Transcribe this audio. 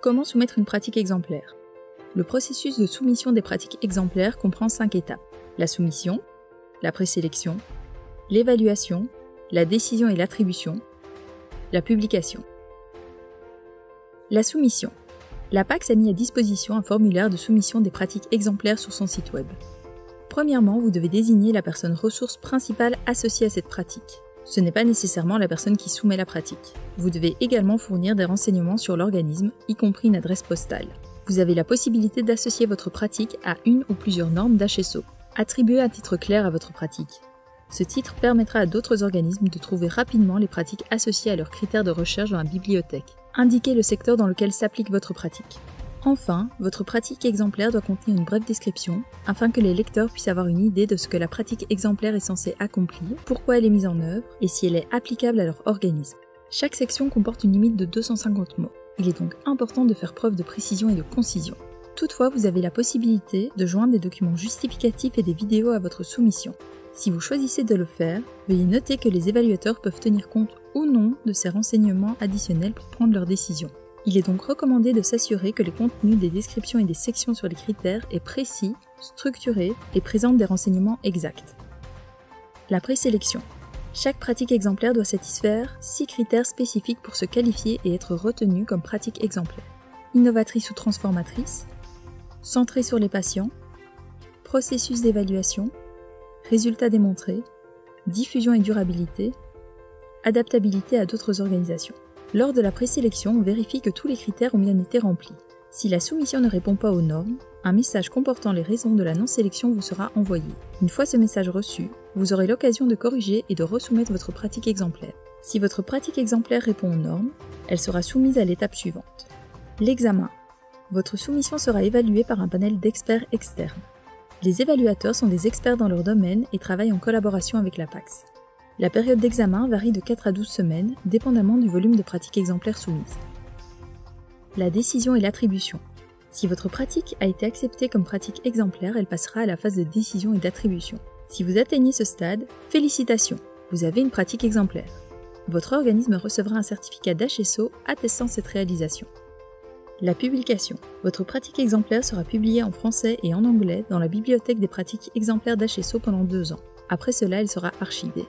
Comment soumettre une pratique exemplaire? Le processus de soumission des pratiques exemplaires comprend 5 étapes. La soumission, la présélection, l'évaluation, la décision et l'attribution, la publication. La soumission. La PACS a mis à disposition un formulaire de soumission des pratiques exemplaires sur son site web. Premièrement, vous devez désigner la personne ressource principale associée à cette pratique. Ce n'est pas nécessairement la personne qui soumet la pratique. Vous devez également fournir des renseignements sur l'organisme, y compris une adresse postale. Vous avez la possibilité d'associer votre pratique à une ou plusieurs normes d'HSO. Attribuez un titre clair à votre pratique. Ce titre permettra à d'autres organismes de trouver rapidement les pratiques associées à leurs critères de recherche dans la bibliothèque. Indiquez le secteur dans lequel s'applique votre pratique. Enfin, votre pratique exemplaire doit contenir une brève description, afin que les lecteurs puissent avoir une idée de ce que la pratique exemplaire est censée accomplir, pourquoi elle est mise en œuvre, et si elle est applicable à leur organisme. Chaque section comporte une limite de 250 mots. Il est donc important de faire preuve de précision et de concision. Toutefois, vous avez la possibilité de joindre des documents justificatifs et des vidéos à votre soumission. Si vous choisissez de le faire, veuillez noter que les évaluateurs peuvent tenir compte ou non de ces renseignements additionnels pour prendre leur décision. Il est donc recommandé de s'assurer que le contenu des descriptions et des sections sur les critères est précis, structuré et présente des renseignements exacts. La présélection. Chaque pratique exemplaire doit satisfaire 6 critères spécifiques pour se qualifier et être retenue comme pratique exemplaire. Innovatrice ou transformatrice, centrée sur les patients, processus d'évaluation, résultats démontrés, diffusion et durabilité, adaptabilité à d'autres organisations. Lors de la présélection, on vérifie que tous les critères ont bien été remplis. Si la soumission ne répond pas aux normes, un message comportant les raisons de la non-sélection vous sera envoyé. Une fois ce message reçu, vous aurez l'occasion de corriger et de resoumettre votre pratique exemplaire. Si votre pratique exemplaire répond aux normes, elle sera soumise à l'étape suivante. L'examen. Votre soumission sera évaluée par un panel d'experts externes. Les évaluateurs sont des experts dans leur domaine et travaillent en collaboration avec la PACS. La période d'examen varie de 4 à 12 semaines, dépendamment du volume de pratiques exemplaires soumises. La décision et l'attribution. Si votre pratique a été acceptée comme pratique exemplaire, elle passera à la phase de décision et d'attribution. Si vous atteignez ce stade, félicitations, vous avez une pratique exemplaire. Votre organisme recevra un certificat d'HSO attestant cette réalisation. La publication. Votre pratique exemplaire sera publiée en français et en anglais dans la bibliothèque des pratiques exemplaires d'HSO pendant 2 ans. Après cela, elle sera archivée.